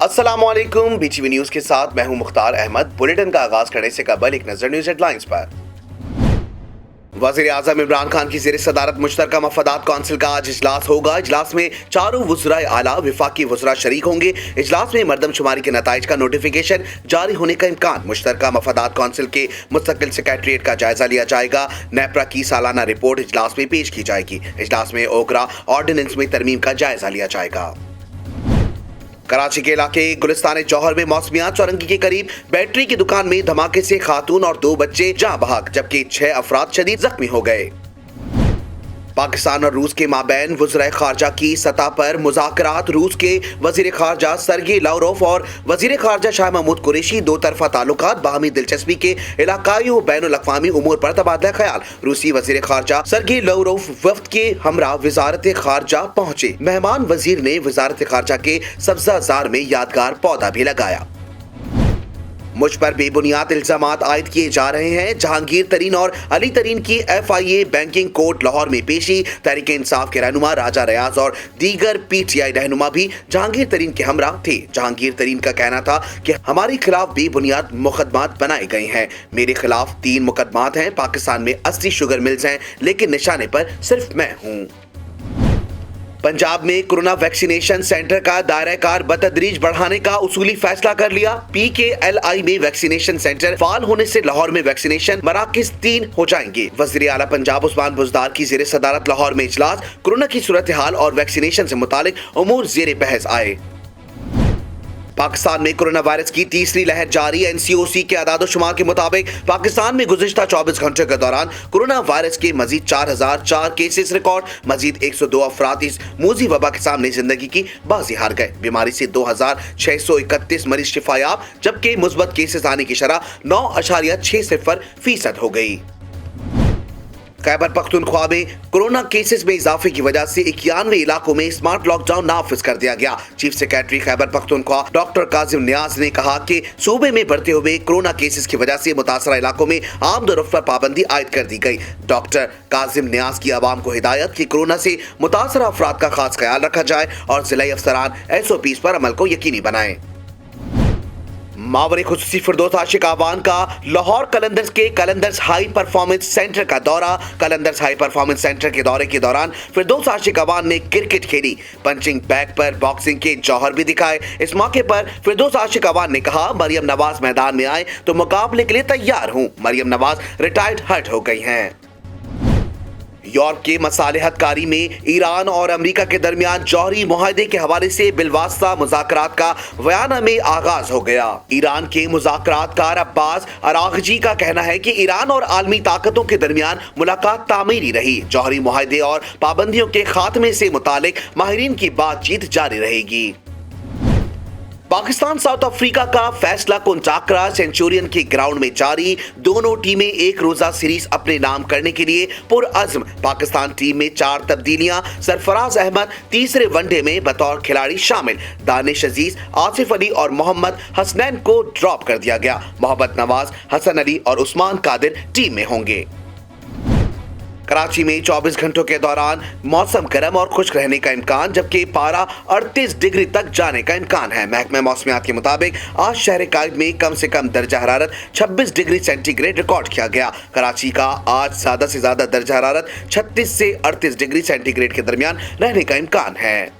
अस्सलामुअलैकुम। BTV news के साथ मैं हूं मुख्तार अहमद। बुलेटिन का आगाज करने से कबल एक नजर न्यूज हेडलाइंस पर। वज़ीर आज़म इमरान खान की ज़ेर सदारत मुश्तरका मफादात कौंसिल का आज इजलास होगा। इजलास में चारों वज़राए आला वफाकी वज़रा शरीक होंगे। इजलास में मरदमशुमारी के नताइज का नोटिफिकेशन जारी होने का इम्कान। मुश्तरका मफादात कौंसिल के मुस्तकिल सेक्रेटरीट का जायजा लिया जाएगा। नेपरा की सालाना रिपोर्ट इजलास में पेश की जाएगी। इजलास में ओगरा ऑर्डिनेंस में तरमीम का जायजा लिया जाएगा। कराची के इलाके गुलिस्तान जौहर में मौसमियात चौरंगी के करीब बैटरी की दुकान में धमाके से खातून और 2 बच्चे जाँ बहक, जबकि 6 अफराद शदीद जख्मी हो गए। पाकिस्तान और रूस के माबैन वज़ीर ख़ारजा की सतह पर मुज़ाकरात। रूस के वज़ीर ख़ारजा सरगी लावरोव और वज़ीर ख़ारजा शाह महमूद कुरैशी दो तरफ़ा ताल्लुकात, बाहमी दिलचस्पी के इलाकाई व बैनुल अक़वामी उमूर पर तबादला ख्याल। रूसी वज़ीर ख़ारजा सरगी लावरोव वफ़द के हमरा वज़ारत ख़ारजा पहुंचे। मेहमान वज़ीर ने वज़ारत ख़ारजा के सब्ज़ाज़ार में यादगार पौधा भी लगाया। मुझ पर बेबुनियाद इल्जामात आयद किए जा रहे हैं। जहांगीर तरीन और अली तरीन की FIA बैंकिंग कोर्ट लाहौर में पेशी। तहरीक इंसाफ के रहनुमा राजा रियाज और दीगर PTI रहनुमा भी जहांगीर तरीन के हमरा थे। जहांगीर तरीन का कहना था कि हमारे खिलाफ बेबुनियाद मुकदमात बनाए गए हैं। मेरे खिलाफ 3 मुकदमात हैं। पाकिस्तान में 80 शुगर मिल्स हैं, लेकिन निशाने पर सिर्फ मैं हूँ। पंजाब में कोरोना वैक्सीनेशन सेंटर का दायरा कार बतदरीज बढ़ाने का उसूली फैसला कर लिया। PKLI में वैक्सीनेशन सेंटर फाल होने से लाहौर में वैक्सीनेशन मराकज 3 हो जाएंगे। वज़ीर आला पंजाब उस्मान बुज़दार की ज़ेर सदारत लाहौर में इजलास। कोरोना की सूरत हाल और वैक्सीनेशन से मुतालिक उमूर ज़ेर बहस आए। पाकिस्तान में कोरोना वायरस की तीसरी लहर जारी। NCOC के आदादोशुमार के मुताबिक पाकिस्तान में गुज़िश्ता 24 घंटे के दौरान कोरोना वायरस के मजीद 4004 केसेस रिकॉर्ड। मजीद 102 अफराद इस मूजी वबा के सामने जिंदगी की बाजी हार गए। बीमारी से 2631 मरीज शिफायाब, जबकि मुस्बत केसेस आने की शरह 9.60% हो गई। खैबर पख्तूनख्वा में कोरोना केसेस में इजाफे की वजह से 91 इलाकों में स्मार्ट लॉकडाउन नाफिज कर दिया गया। Chief secretary Khyber Pakhtunkhwa doctor Kazim Niaz ने कहा कि सूबे में बढ़ते हुए कोरोना केसेस की वजह से मुतासरा इलाकों में आमद-ओ-रफ्त पर पाबंदी आयद कर दी गई। डॉक्टर काजिम नियाज की आवाम को हिदायत कि कोरोना से मुतासरा अफराद का खास ख्याल रखा जाए और जिला अफसरान SOPs पर अमल को यकीनी बनाएं। मावरे खुसूसी फिरदौस आशिक आवान का लाहौर कलंदर्स के कलंदर्स हाई परफॉर्मेंस सेंटर का दौरा। कलंदर्स हाई परफॉर्मेंस सेंटर के दौरे के दौरान फिरदौस आशिक आवान ने क्रिकेट खेली। पंचिंग बैग पर बॉक्सिंग के जौहर भी दिखाए। इस मौके पर फिरदौस आशिक आवान ने कहा, मरियम नवाज मैदान में आए तो मुकाबले के लिए तैयार हूँ। मरियम नवाज रिटायर्ड हर्ट हो गई हैं। यूरोप के मसालिहतकारी में ईरान और अमेरिका के दरमियान जौहरी मुआहदे के हवाले से बिलवास्ता मुज़ाकरात का वियना में आगाज हो गया। ईरान के मुज़ाकरातकार अब्बास अराग़ची का कहना है कि ईरान और आलमी ताकतों के दरमियान मुलाकात तामीरी रही। जौहरी मुआहदे और पाबंदियों के खात्मे से मुतालिक माहिरीन की बातचीत जारी रहेगी। पाकिस्तान साउथ अफ्रीका का फैसला कुन टाकरा सेंचुरियन के ग्राउंड में जारी। दोनों टीमें एक रोजा सीरीज अपने नाम करने के लिए पुरअज़्म। पाकिस्तान टीम में 4 तब्दीलियां। सरफराज अहमद तीसरे वनडे में बतौर खिलाड़ी शामिल। दानिश अजीज, आसिफ अली और मोहम्मद हसनैन को ड्रॉप कर दिया गया। मोहम्मद नवाज, हसन अली और उस्मान कादिर टीम में होंगे। कराची में 24 घंटों के दौरान मौसम गर्म और खुश्क रहने का इम्कान, जबकि पारा 38 डिग्री तक जाने का इम्कान है। महकमा मौसमियात के मुताबिक आज शहर कायद में कम से कम दर्जा हरारत 26 डिग्री सेंटीग्रेड रिकॉर्ड किया गया। कराची का आज ज्यादा से ज्यादा दर्जा हरारत 36 से 38 डिग्री सेंटीग्रेड के दरमियान रहने का इम्कान है।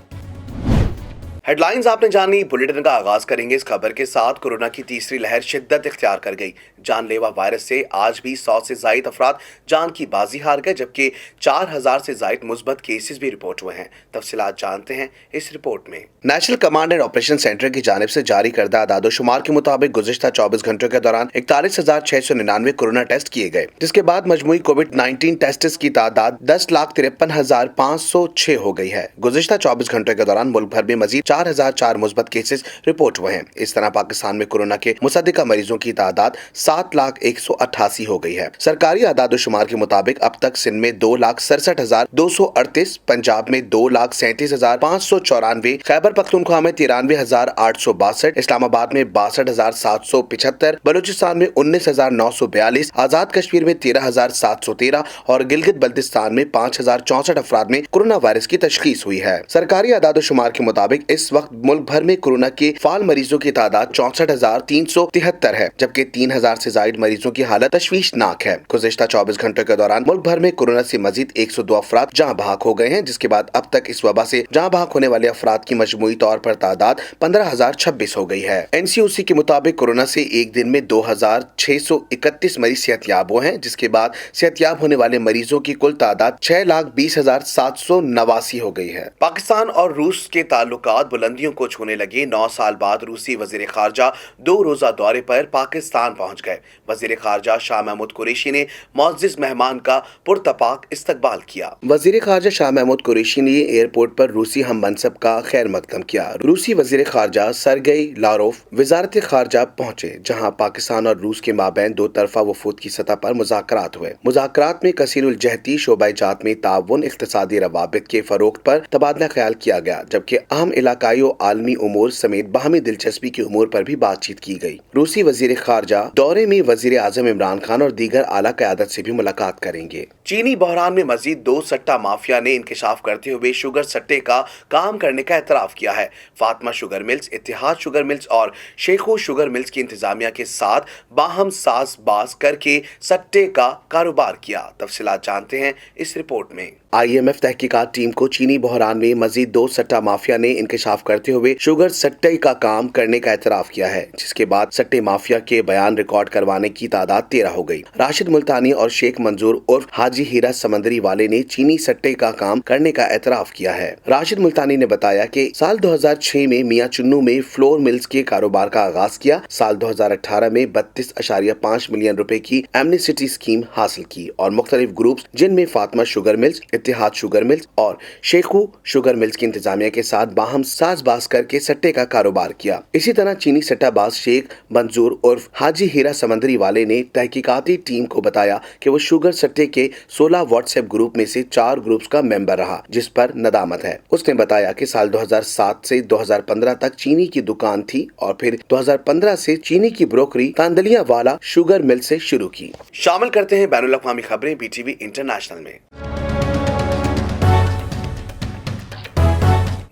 हेडलाइंस आपने जानी। बुलेटिन का आगाज करेंगे इस खबर के साथ। कोरोना की तीसरी लहर शिद्दत इख्तियार कर गई। जानलेवा वायरस से आज भी 100 से जायद अफराद जान की बाजी हार गए, जबकि 4000 से जायद मुस्बत केसेस भी रिपोर्ट हुए हैं। तफसीलात जानते हैं इस रिपोर्ट में। National command and operation centre की जानिब से जारी करदा आदादोशुमार के मुताबिक गुज़िश्ता 24 घंटों के दौरान 41,699 कोरोना टेस्ट किए गए, जिसके बाद मजमूई कोविड-19 टेस्ट्स की तादाद 10,53,506 हो गई है। गुज़िश्ता 24 घंटों के दौरान मुल्क भर में मजीद 4004 मुस्बत केसेस रिपोर्ट हुए हैं। इस तरह पाकिस्तान में कोरोना के मुसद्दिका मरीजों की तादाद 7,01,88 हो गई है। सरकारी आदादोशुमार के मुताबिक अब तक सिंध में 2,67,238, पंजाब में 2,37,594, खैबर पख्तूनख्वा में 93,862, इस्लामाबाद में 62,775, बलूचिस्तान में 19,942, आजाद कश्मीर में 13,713 और गिलगित बल्तिस्तान में 5,064 अफराद में कोरोना वायरस की तशखीस हुई है। सरकारी आदादोशुमार के मुताबिक इस इस वक्त मुल्क भर में कोरोना के फाल मरीजों की तादाद 64,373 है, जबकि 3,000 से ज्यादा मरीजों की हालत तशवीशनाक है। गुज़िश्ता 24 घंटों के दौरान मुल्क भर में कोरोना से मजीद 102 अफराद जहां बहक हो गए हैं, जिसके बाद अब तक इस वबा से जहां बहक होने वाले अफराद की मजमूई तौर पर तादाद 15,026 हो गई है। NCOC के मुताबिक कोरोना से एक दिन में 2,631 मरीज सेहतयाब हुए हैं, जिसके बाद सेहतयाब होने वाले मरीजों की कुल तादाद 6,20,789 हो गई है। पाकिस्तान और रूस के ताल्लुकात बुलंदियों को छूने लगे। 9 साल बाद रूसी वजीर खारजा 2 रोजा दौरे पर पाकिस्तान पहुंच गए। वजीर खारजा शाह महमूद कुरैशी ने मुअज़्ज़िज़ मेहमान का पुरतपाक इस्तकबाल किया। वजीर खारजा शाह महमूद कुरैशी ने एयरपोर्ट पर रूसी हम मनसब का खैर मकदम किया। रूसी वजीर खारजा सरगेई लारोफ वजारत खारजा पहुंचे, जहां पाकिस्तान और रूस के माबैन दो तरफा वफूद की सतह पर मुज़ाकरात हुए। मुज़ाकरात में कसीरुल जहती शोबा-ए-जात में ताउन, इक़्तिसादी रवाबित के फरोग़ पर तबादला ख्याल किया गया, जबकि अहम इलाकाई और आलमी उमूर समेत बाहमी दिलचस्पी के उमूर पर भी बातचीत की गई। रूसी वजीर खारजा दौरे में वजीर आज़म इमरान खान और दीगर आला क़यादत से भी मुलाकात करेंगे। चीनी बहरान में मजीद 2 सट्टा माफिया ने इंकशाफ करते हुए शुगर सट्टे का काम करने का एतराफ़ किया है। Fatima sugar mills, Ittehad sugar mills और शेखो शुगर मिल्स की इंतजामिया के साथ बाहम साज़बाज़ करके सट्टे का कारोबार किया। तफसीलात जानते हैं इस रिपोर्ट में। IMF तहकीकात टीम को चीनी बहरान में मजीद 2 सट्टा माफिया ने इंकशाफ करते हुए शुगर सट्टे का काम करने का एतराफ़ किया है, जिसके बाद सट्टे माफिया के बयान रिकॉर्ड करवाने की तादाद 13 हो गई। राशिद मुल्तानी और शेख मंजूर उर्फ हाजी हीरा समंदरी वाले ने चीनी सट्टे का काम करने का एतराफ़ किया है। राशिद मुल्तानी ने बताया कि साल 2006 में मियां चुन्नू में फ्लोर मिल्स के कारोबार का आगाज किया। साल 2018 में 32.5 मिलियन रुपए की एमनेस्टी स्कीम हासिल की और मुख्तलिफ ग्रुप्स जिनमें Fatima sugar mills, Ittehad sugar mills और शेखू शुगर मिल्स की इंतजामिया के साथ बाहम साज़बाज करके सट्टे का कारोबार किया। इसी तरह चीनी सट्टाबाज शेख मंजूर उर्फ हाजी हीरा समंदरी वाले ने तहकीकाती टीम को बताया कि वो शुगर सट्टे के 16 व्हाट्सएप ग्रुप में से 4 ग्रुप्स का मेंबर रहा, जिस पर नदामत है। उसने बताया कि साल 2007 से 2015 तक चीनी की दुकान थी और फिर 2015 से चीनी की ब्रोकरी तांदलिया वाला शुगर मिल से शुरू की। शामिल करते हैं बैनुल अक़वामी खबरें BTV इंटरनेशनल में।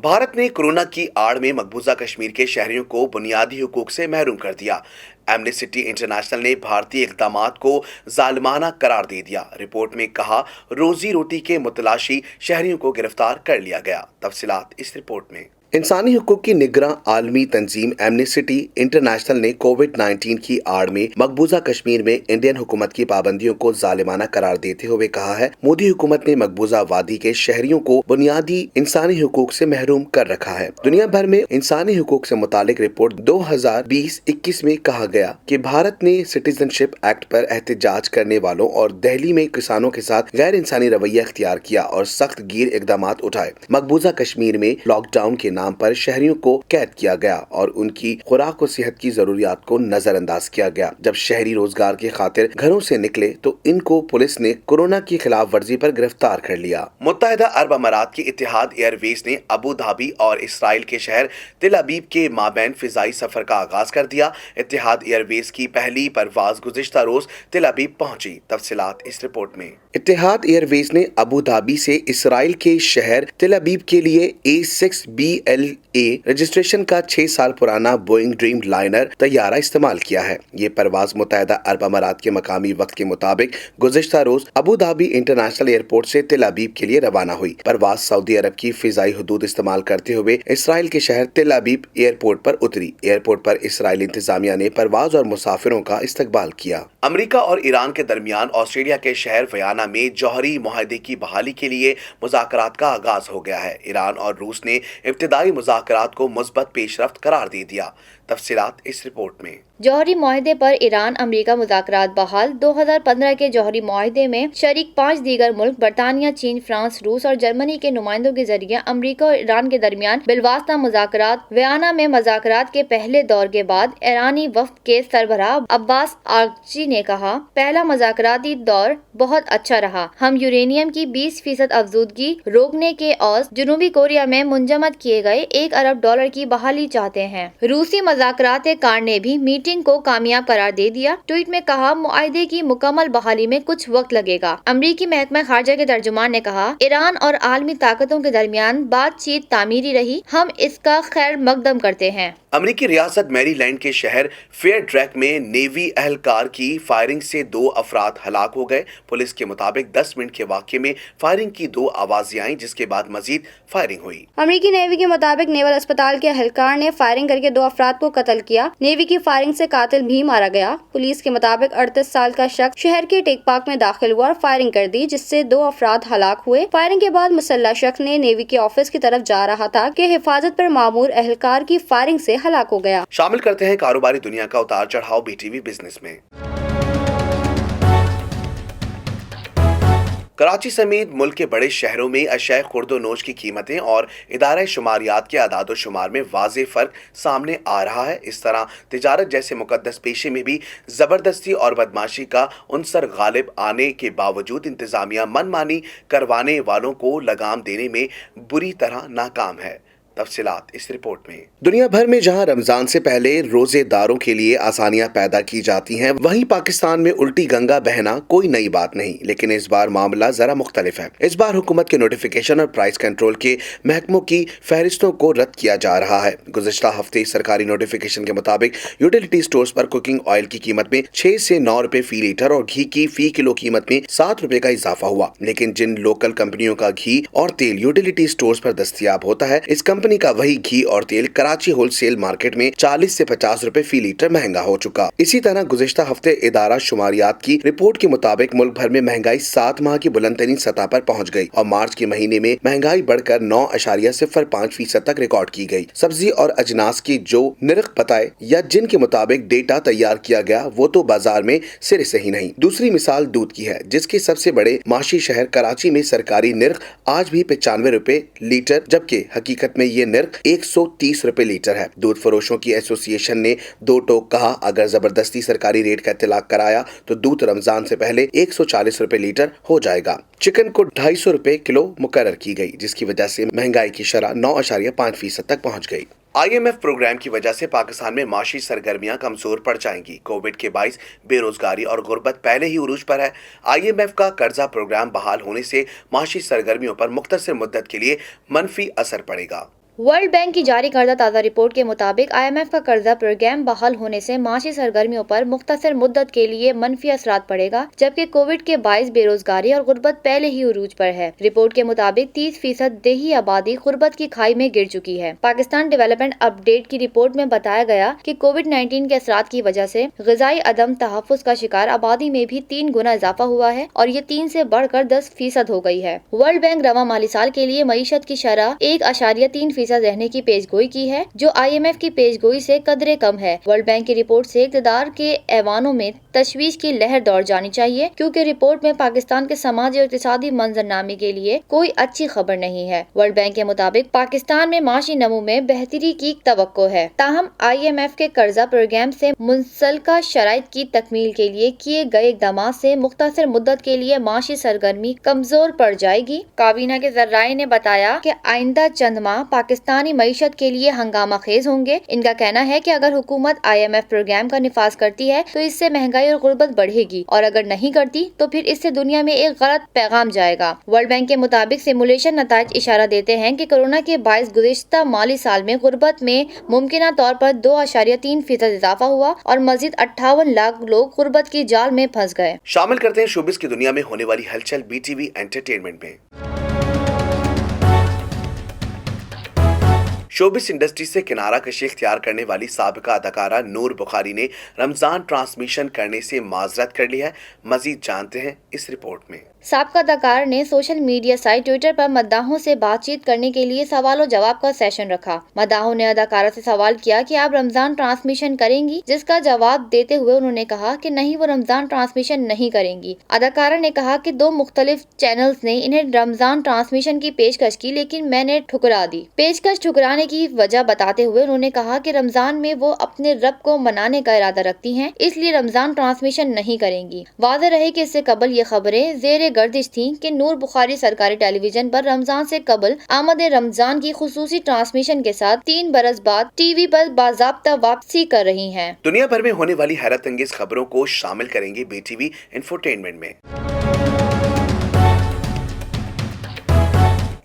भारत ने कोरोना की आड़ में मकबूजा कश्मीर के शहरियों को बुनियादी हुकूक से महरूम कर दिया। एमनेस्टी इंटरनेशनल ने भारतीय इक़दामात को जालिमाना करार दे दिया। रिपोर्ट में कहा, रोजी रोटी के मुतलाशी शहरियों को गिरफ्तार कर लिया गया। तफसीलात इस रिपोर्ट में। इंसानी हुकूक की निगरां आलमी तंजीम एमनेस्टी इंटरनेशनल ने कोविड-19 की आड़ में मकबूजा कश्मीर में इंडियन हुकूमत की पाबंदियों को जालिमाना करार देते हुए कहा है, मोदी हुकूमत ने मकबूजा वादी के शहरियों को बुनियादी इंसानी हुकूक से महरूम कर रखा है। दुनिया भर में इंसानी हुकूक से मुतालिक रिपोर्ट 2020-21 में कहा गया कि भारत ने सिटीजनशिप एक्ट पर एहतजाज करने वालों और दिल्ली में किसानों के साथ गैर इंसानी रवैया इख्तियार किया और सख्त गीर इकदामात उठाए। मकबूजा कश्मीर में लॉकडाउन के नाम पर शहरियों को कैद किया गया और उनकी खुराक और सेहत की जरूरियात को नजरअंदाज किया गया। जब शहरी रोजगार की खातिर घरों से निकले तो इनको पुलिस ने कोरोना की खिलाफ वर्जी पर गिरफ्तार कर लिया। मुत्तहिदा अरब अमारात की इत्तेहाद एयरवेज ने अबू धाबी और इसराइल के शहर तिल अबीब के माबैन फिजाई सफर का आगाज कर दिया। इत्तेहाद एयरवेज की पहली परवाज गुज़िश्ता रोज तिल अबीब पहुंची। तफसीलात इस रिपोर्ट में। इत्तेहाद एयरवेज ने अबू धाबी से इसराइल के शहर तिल अबीब के लिए A6BLA रजिस्ट्रेशन का 6 साल पुराना बोइंग ड्रीम लाइनर तैयारा इस्तेमाल किया है। ये परवाज मुत्तहिदा अरब अमारात के मकामी वक्त के मुताबिक गुज़िश्ता रोज अबू धाबी इंटरनेशनल एयरपोर्ट से तिल अबीब के लिए रवाना हुई। परवाज सऊदी अरब की फिजाई हुदूद इस्तेमाल करते हुए इसराइल के शहर तिल अबीब एयरपोर्ट पर उतरी। एयरपोर्ट पर इसराइली इंतजामिया ने परवाज और मुसाफिरों का इस्तकबाल किया। अमेरिका और ईरान के दरमियान ऑस्ट्रेलिया के शहर वियना में जौहरी मुआहदे की बहाली के लिए मुज़ाकरात का आगाज हो गया है। ईरान और रूस ने इब्तिदाई मुज़ाकरात को मुस्बत पेशरफ्त करार दे दिया। तफसीलात इस रिपोर्ट में। जौहरी मुआहदे पर ईरान अमेरिका मुज़ाकरात बहाल। 2015 के जौहरी मुआहदे में शरीक 5 दीगर मुल्क बरतानिया, चीन, फ्रांस, रूस और जर्मनी के नुमाइंदों के जरिए अमेरिका और ईरान के दरमियान बिलवास्ता मुज़ाकरात। वियना में मुज़ाकरात के पहले दौर के बाद ईरानी वफ्द के सरबराह अब्बास आरगची ने कहा, पहला मुज़ाकराती दौर बहुत अच्छा रहा। हम यूरेनियम की 20% अफजूदगी रोकने के और जनूबी कोरिया में मुंजमद किए गए $1 अरब की बहाली चाहते हैं। रूसी मुज़ाकरात कार ने भी मीटिंग को कामयाब करार दे दिया। ट्वीट में कहा, मुआहदे की मुकम्मल बहाली में कुछ वक्त लगेगा। अमरीकी महकमा खारजा के तर्जुमान ने कहा, ईरान और आलमी ताकतों के दरमियान बातचीत तामीरी रही, हम इसका खैर मकदम करते हैं। अमरीकी रियासत मैरीलैंड के शहर फेयर ट्रैक में नेवी एहलकार की फायरिंग से 2 अफराद हलाक हो गए। पुलिस के मुताबिक 10 मिनट के वाक़ये में फायरिंग की 2 आवाजें आईं, जिसके बाद मजीद फायरिंग हुई। अमरीकी नेवी के मुताबिक नेवल अस्पताल के एहलकार ने फायरिंग करके 2 अफराद को कत्ल किया। नेवी की फायरिंग से कातिल भी मारा गया। पुलिस के मुताबिक 38 साल का शख्स शहर के टेक पार्क में दाखिल हुआ और फायरिंग कर दी, जिससे 2 अफराद हलाक हुए। फायरिंग के बाद मुसल्लह शख्स ने नेवी के ऑफिस की तरफ जा रहा था कि हिफाजत पर मामूर एहलकार की फायरिंग से हलाक हो गया। शामिल करते हैं कारोबारी दुनिया का उतार चढ़ाव BTV बिजनेस में। कराची समेत मुल्क के बड़े शहरों में अशय खुर्द-ओ-नोश की कीमतें और इदारा शुमारियात के आदाद शुमार में वाज़ेह फ़र्क सामने आ रहा है। इस तरह तिजारत जैसे मुक़द्दस पेशे में भी ज़बरदस्ती और बदमाशी का उनसर गालिब आने के बावजूद इंतज़ामिया मनमानी करवाने वालों को लगाम देने में बुरी तरह नाकाम है। तफसीलात इस रिपोर्ट में। दुनिया भर में जहां रमजान से पहले रोजेदारों के लिए आसानियां पैदा की जाती हैं, वहीं पाकिस्तान में उल्टी गंगा बहना कोई नई बात नहीं, लेकिन इस बार मामला जरा मुख्तलिफ है। इस बार हुकूमत के नोटिफिकेशन और प्राइस कंट्रोल के महकमों की फहरिस्तों को रद्द किया जा रहा है। गुज़िश्ता हफ्ते सरकारी नोटिफिकेशन के मुताबिक यूटिलिटी स्टोर्स पर कुकिंग ऑयल की कीमत में 6 से 9 रुपए फी लीटर और घी की फी किलो कीमत में 7 रुपए का इजाफा हुआ। लेकिन जिन लोकल कंपनियों का घी और तेल यूटिलिटी स्टोर्स पर दस्तयाब होता है, इस कंपनी का वही घी और तेल कराची होलसेल मार्केट में 40 से 50 रुपए फी लीटर महंगा हो चुका। इसी तरह गुज़िश्ता हफ्ते इदारा शुमारियात की रिपोर्ट के मुताबिक मुल्क भर में महंगाई 7 माह की बुलंदतरीन सतह पर पहुंच गई और मार्च के महीने में महंगाई बढ़कर 9.05% तक रिकॉर्ड की गई। सब्जी और अजनास की जो निर्ख बताए या जिनके मुताबिक डेटा तैयार किया गया, वो तो बाजार में सिरे से ही नहीं। दूसरी मिसाल दूध की है, जिसके सबसे बड़े माशी शहर कराची में सरकारी निर्ख आज भी 95 रुपए लीटर, जबकि हकीकत में ये निर्ख 130 रुपए लीटर है। दूध फरोशों की एसोसिएशन ने 2 टोक कहा, अगर जबरदस्ती सरकारी रेट का इत्तलाक कराया तो दूध रमजान से पहले 140 रुपए लीटर हो जाएगा। चिकन को 250 रुपए किलो मुकर्रर की गई, जिसकी वजह से महंगाई की शरह 9.5% तक पहुंच गई। IMF प्रोग्राम की वजह से पाकिस्तान में माशी सरगर्मियां कमजोर पड़ जाएंगी। कोविड के बाइस बेरोजगारी और गुर्बत पहले ही उरूज पर है। IMF का कर्जा प्रोग्राम बहाल होने से माशी सरगर्मियों पर मुख्तसर मुद्दत के लिए मनफी असर पड़ेगा। वर्ल्ड बैंक की जारी करदा ताज़ा रिपोर्ट के मुताबिक IMF का कर्जा प्रोग्राम बहाल होने से माशी सरगर्मियों पर मुख्तसर मुद्दत के लिए मनफी असरात पड़ेगा, जबकि कोविड के बाइस बेरोजगारी और गुर्बत पहले ही उरूज पर है। रिपोर्ट के मुताबिक 30% देही आबादी गुर्बत की खाई में गिर चुकी है। पाकिस्तान डेवलपमेंट अपडेट की रिपोर्ट में बताया गया कि कोविड-19 के असरात की वजह से ग़िज़ाई अदम तहफ़्फ़ुज़ का शिकार आबादी में भी 3 गुना इजाफा हुआ है और ये 3 से बढ़कर 10% हो गई है। वर्ल्ड बैंक रवा माली साल के लिए मईशत की शरह 1.3% रहने की पेशगोई की है, जो IMF की पेशगोई से कदरे कम है। वर्ल्ड बैंक की रिपोर्ट से इक़्तिदार के ऐवानों में तशवीश की लहर दौड़ जानी चाहिए, क्योंकि रिपोर्ट में पाकिस्तान के समाजी और इक़्तिसादी मंजरनामे के लिए कोई अच्छी खबर नहीं है। वर्ल्ड बैंक के मुताबिक पाकिस्तान में माशी नमू में बेहतरी की तवक्को है, ताहम IMF के कर्जा प्रोग्राम से मुंसलका शराइत की तकमील के लिए किए गए इक़दाम से मुख्तसर मुद्दत के लिए माशी सरगर्मी कमजोर पड़ जाएगी। काबीना के ज़र्राए ने बताया कि आइंदा चंद माह पाकिस्तानी मईशत के लिए हंगामा खेज होंगे। इनका कहना है कि अगर हुकूमत IMF प्रोग्राम का निफाज करती है तो इससे महंगाई और गुर्बत बढ़ेगी, और अगर नहीं करती तो फिर इससे दुनिया में एक गलत पैगाम जाएगा। वर्ल्ड बैंक के मुताबिक सिमुलेशन नताइज इशारा देते हैं कि कोरोना के बाइस गुज़िश्ता माली साल में गुर्बत में मुमकिना तौर पर 2.3% इजाफा हुआ और मजीद 58 लाख लोग गुर्बत की जाल में फंस गए। शामिल करते हैं शोबिस की दुनिया में होने वाली हलचल BTV एंटरटेनमेंट में। शोबिस इंडस्ट्री से किनारा कशी इख्तियार करने वाली साबिका अदाकारा नूर बुखारी ने रमजान ट्रांसमिशन करने से माजरत कर ली है। मजीद जानते हैं इस रिपोर्ट में। साबिका अदाकार ने सोशल मीडिया साइट ट्विटर पर मद्दाहों से बातचीत करने के लिए सवाल और जवाब का सेशन रखा। मद्दाहों ने अदाकारा से सवाल किया कि आप रमजान ट्रांसमिशन करेंगी, जिसका जवाब देते हुए उन्होंने कहा कि नहीं, वो रमजान ट्रांसमिशन नहीं करेंगी। अदाकारा ने कहा कि 2 मुख्तलिफ चैनल्स ने इन्हें रमजान ट्रांसमिशन की पेशकश की, लेकिन मैंने ठुकरा दी। पेशकश ठुकराने बुलाने की वजह बताते हुए उन्होंने कहा कि रमजान में वो अपने रब को मनाने का इरादा रखती हैं, इसलिए रमजान ट्रांसमिशन नहीं करेंगी। वाज़ेह रहे कि इससे कबल ये खबरें ज़ेरे गर्दिश थीं कि नूर बुखारी सरकारी टेलीविजन पर रमजान से कबल आमद रमजान की खुसूसी ट्रांसमिशन के साथ 3 बरस बाद टीवी पर बाज़ाब्ता वापसी कर रही हैं। दुनिया भर में होने वाली हैरत अंगेज खबरों को शामिल करेंगे BTV इंफोटेनमेंट में।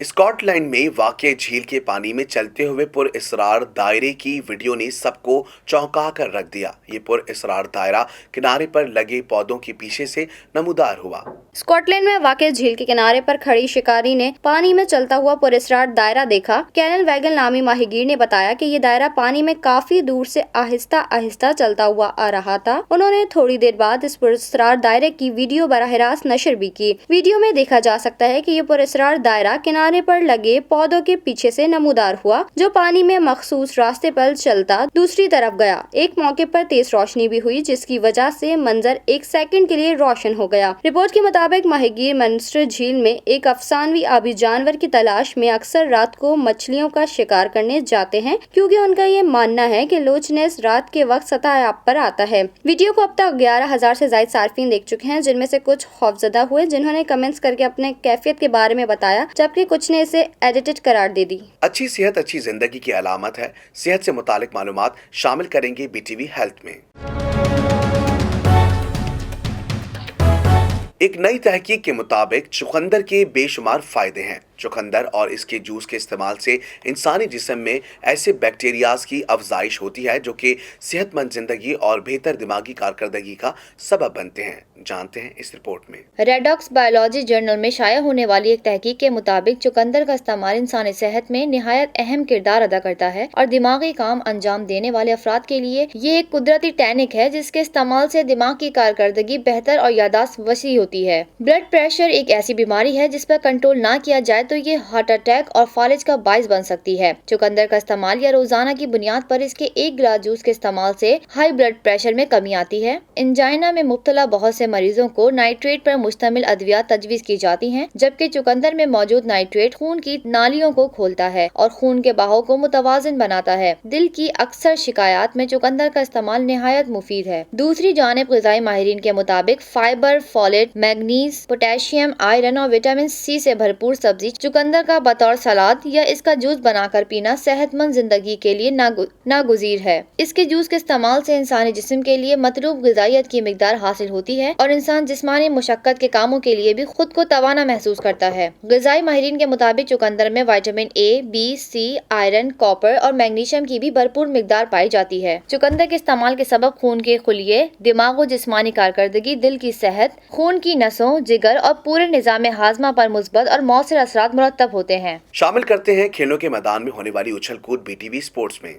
स्कॉटलैंड में वाक़या झील के पानी में चलते हुए पुरअसरार दायरे की वीडियो ने सबको चौंका कर रख दिया। ये पुरअसरार दायरा किनारे पर लगे पौधों के पीछे से नमूदार हुआ। स्कॉटलैंड में वाक़या झील के किनारे पर खड़ी शिकारी ने पानी में चलता हुआ पुरअसरार दायरा देखा। कैरल वैगल नामी माहिगीर ने बताया कि ये दायरा पानी में काफी दूर से आहिस्ता आहिस्ता चलता हुआ आ रहा था। उन्होंने थोड़ी देर बाद इस पुरअसरार दायरे की वीडियो बराह रास्त नशर भी की। वीडियो में देखा जा सकता है कि ये पुरअसरार दायरा किनारे पर लगे पौधों के पीछे से नमूदार हुआ, जो पानी में मखसूस रास्ते पर चलता दूसरी तरफ गया। एक मौके पर तेज रोशनी भी हुई, जिसकी वजह से मंजर 1 सेकंड के लिए रोशन हो गया। रिपोर्ट के मुताबिक माहिगीर मंस्टर झील में एक अफसानवी आबी जानवर की तलाश में अक्सर रात को मछलियों का शिकार करने जाते हैं, क्योंकि उनका ये मानना है कि लोचनेस रात के वक्त सतह आब पर आता है। वीडियो को अब तक 11,000 से ज्यादा सार्फिन देख चुके हैं, जिनमें से कुछ खौफजदा हुए, जिन्होंने कमेंट्स करके अपने कैफियत के बारे में बताया, जबकि कुछ ने इसे एडिटेड करार दे दी। अच्छी सेहत अच्छी जिंदगी की अलामत है। सेहत से मुतालिक मालूमात शामिल करेंगे BTV हेल्थ में। एक नई तहकीक के मुताबिक चुकंदर के बेशुमार फायदे हैं। चुकंदर और इसके जूस के इस्तेमाल से इंसानी जिस्म में ऐसे बैक्टीरियाज की अफजाइश होती है जो कि सेहतमंद जिंदगी और बेहतर दिमागी कारकर्दगी का सबब बनते हैं। जानते हैं इस रिपोर्ट में। रेडॉक्स बायोलॉजी जर्नल में शाया होने वाली एक तहकीक के मुताबिक चुकंदर का इस्तेमाल इंसानी सेहत में निहायत अहम किरदार अदा करता है और दिमागी काम अंजाम देने वाले अफराद के लिए ये एक कुदरती टैनिक है, जिसके इस्तेमाल से दिमाग की कारकर्दगी बेहतर और यादाश्त वसी होती है। ब्लड प्रेशर एक ऐसी बीमारी है जिस पर कंट्रोल ना किया जाए तो ये हार्ट अटैक और फालिज का बाइस बन सकती है। चुकंदर का इस्तेमाल या रोजाना की बुनियाद पर इसके 1 गिलास जूस के इस्तेमाल से हाई ब्लड प्रेशर में कमी आती है। एंजाइना में मुब्तला बहुत से मरीजों को नाइट्रेट पर मुश्तमिल अद्वियात तजवीज की जाती हैं, जबकि चुकंदर में मौजूद नाइट्रेट खून की नालियों को खोलता है और खून के बहाव को मुतवाजिन बनाता है। दिल की अक्सर शिकायत में चुकंदर का इस्तेमाल निहायत मुफीद है। दूसरी जानिब ग़िज़ाई माहिरीन के मुताबिक fibre, folate, manganese, potassium, iron और विटामिन C से भरपूर सब्जी चुकंदर का बतौर सलाद या इसका जूस बनाकर पीना सेहतमंद जिंदगी के लिए नागुज़ीर है। इसके जूस के इस्तेमाल से इंसानी जिस्म के लिए मतलूब ग़िज़ाइयत की मिकदार हासिल होती है और इंसान जिस्मानी मुशक्कत के कामों के लिए भी खुद को तवाना महसूस करता है। ग़िज़ाई माहिरीन के मुताबिक चुकंदर में vitamin A, B, C, iron, copper और मैग्नीशियम की भी भरपूर मिकदार पाई जाती है। चुकंदर के इस्तेमाल के सबब खून के खुलिये, दिमाग और जिस्मानी कारकर्दगी, दिल की सेहत, खून की नसों, जिगर और पूरे निज़ाम हाजमा पर मुस्बत और मौसर असरात मुरतब होते हैं। शामिल करते हैं खेलों के मैदान में होने वाली उछल कूद BTV स्पोर्ट्स में।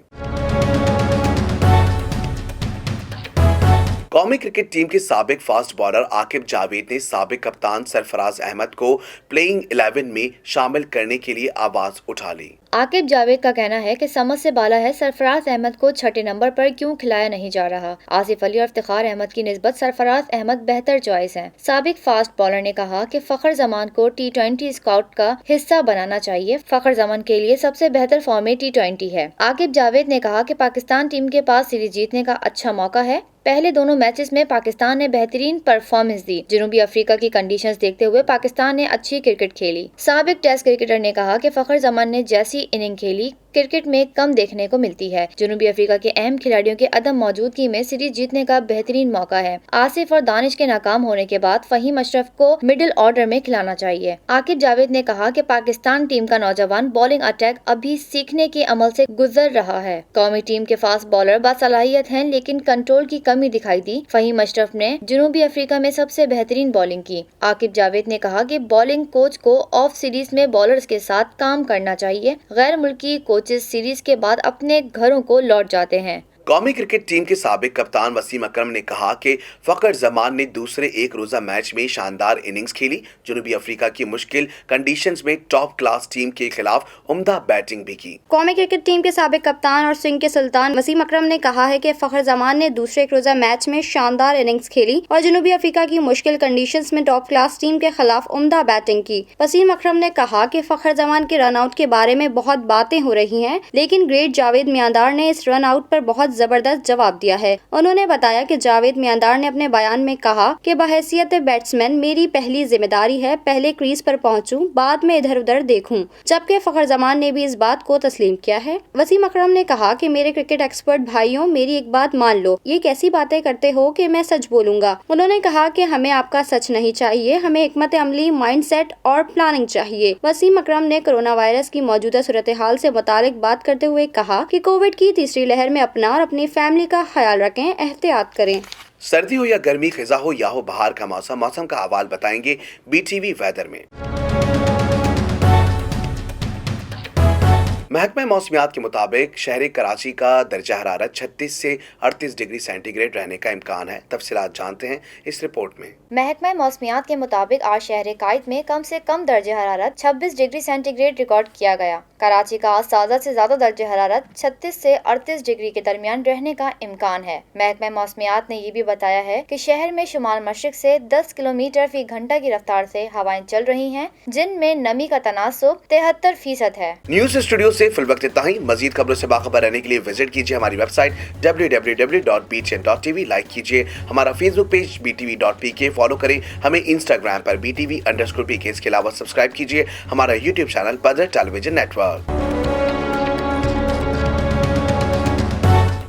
कौमी क्रिकेट टीम के साबिक फास्ट बॉलर आकिब जावेद ने साबिक कप्तान सरफराज अहमद को प्लेइंग 11 में शामिल करने के लिए आवाज उठा ली। आकिब जावेद का कहना है कि समझ से बाला है सरफराज अहमद को 6ठे नंबर पर क्यों खिलाया नहीं जा रहा। आसिफ अली और इफ्तिखार अहमद की निस्बत सरफराज अहमद बेहतर चॉइस हैं। साबिक फास्ट बॉलर ने कहा कि फखर जमान को T20 स्काउट का हिस्सा बनाना चाहिए। फखर जमान के लिए सबसे बेहतर फॉर्मेट T20 है। आकिब जावेद ने कहा कि पाकिस्तान टीम के पास सीरीज जीतने का अच्छा मौका है। पहले दोनों मैचेस में पाकिस्तान ने बेहतरीन परफॉर्मेंस दी। जनूबी अफ्रीका की कंडीशंस देखते हुए पाकिस्तान ने अच्छी क्रिकेट खेली। साबिक टेस्ट क्रिकेटर ने कहा कि फखर जमान ने जैसी इनिंग खेली क्रिकेट में कम देखने को मिलती है। जनूबी अफ्रीका के अहम खिलाड़ियों के अदम मौजूदगी में सीरीज जीतने का बेहतरीन मौका है। आसिफ और दानिश के नाकाम होने के बाद फहीम अशरफ को मिडिल ऑर्डर में खिलाना चाहिए। आकिब जावेद ने कहा कि पाकिस्तान टीम का नौजवान बॉलिंग अटैक अभी सीखने के अमल से गुजर रहा है। कौमी टीम के फास्ट बॉलर बासलाहियत हैं, लेकिन कंट्रोल की कमी दिखाई दी। फहीम अशरफ ने जनूबी अफ्रीका में सबसे बेहतरीन बॉलिंग की। आकिब जावेद ने कहा कि बॉलिंग कोच को ऑफ सीरीज में बॉलर्स के साथ काम करना चाहिए। गैर मुल्की कोचेस सीरीज के बाद अपने घरों को लौट जाते हैं। कौमी क्रिकेट टीम के साबिक कप्तान वसीम अकरम ने कहा कि फखर जमान ने दूसरे एक रोजा मैच में शानदार इनिंग्स खेली। जनूबी अफ्रीका की मुश्किल कंडीशंस में टॉप क्लास टीम के खिलाफ उम्दा बैटिंग भी की। कौमी क्रिकेट टीम के साबिक कप्तान और स्विंग के सुल्तान वसीम अकरम ने कहा है कि फखर जमान ने दूसरे एक रोजा मैच में शानदार इनिंग्स खेली और जनूबी अफ्रीका की मुश्किल कंडीशंस में टॉप क्लास टीम के खिलाफ उम्दा बैटिंग की। वसीम अकरम ने कहा कि फखर जमान के रन आउट के बारे में बहुत बातें हो रही हैं, लेकिन ग्रेट जावेद मियांदार ने इस रन आउट पर बहुत जबरदस्त जवाब दिया है। उन्होंने बताया कि जावेद मियांदार ने अपने बयान में कहा कि बहैसियत बैट्समैन मेरी पहली जिम्मेदारी है पहले क्रीज पर पहुंचूं, बाद में इधर उधर देखूं, जबकि फखर जमान ने भी इस बात को तस्लीम किया है। वसीम अकरम ने कहा कि मेरे क्रिकेट एक्सपर्ट भाइयों, मेरी एक बात मान लो, ये कैसी बातें करते हो कि मैं सच बोलूंगा। उन्होंने कहा कि हमें आपका सच नहीं चाहिए, हमें हिकमत अमली, माइंडसेट और प्लानिंग चाहिए। वसीम अकरम ने कोरोना वायरस की मौजूदा सूरत हाल से मुतालिक बात करते हुए कहा कि कोविड की तीसरी लहर में अपना और अपनी फैमिली का ख्याल रखें, एहतियात करें। सर्दी हो या गर्मी, खिजा हो या हो बहार का मौसम का अहवाल बताएंगे BTV वेदर में। महकमा मौसमियात के मुताबिक शहर कराची का दर्जा हरारत 36 से 38 डिग्री सेंटीग्रेड रहने का इम्कान है। तफसीलात जानते हैं इस रिपोर्ट में। महकमा मौसमियात के मुताबिक आज शहर कायद में कम से कम दर्जा हरारत 26 डिग्री सेंटीग्रेड रिकॉर्ड किया गया। कराची का आज ज्यादा से ज्यादा दर्जा हरारत 36 से 38 डिग्री के दरमियान रहने का इम्कान है। महकमा मौसमियात ने ये भी बताया है कि शहर में शुमाल मशरिक से 10 किलोमीटर फी घंटा की रफ्तार से हवाएं चल रही हैं, जिनमें नमी का तनासुब 73% है। न्यूज स्टूडियो से फिल वक्त इतना ही। मजीद खबरों से बाखबर रहने के लिए विजिट कीजिए हमारी वेबसाइट www.btn.tv। लाइक कीजिए हमारा फेसबुक पेज btv.pk, फॉलो करें हमें इंस्टाग्राम पर BTV_PK। इसके अलावा सब्सक्राइब कीजिए हमारा यूट्यूब चैनल बदर टेलीविजन नेटवर्क।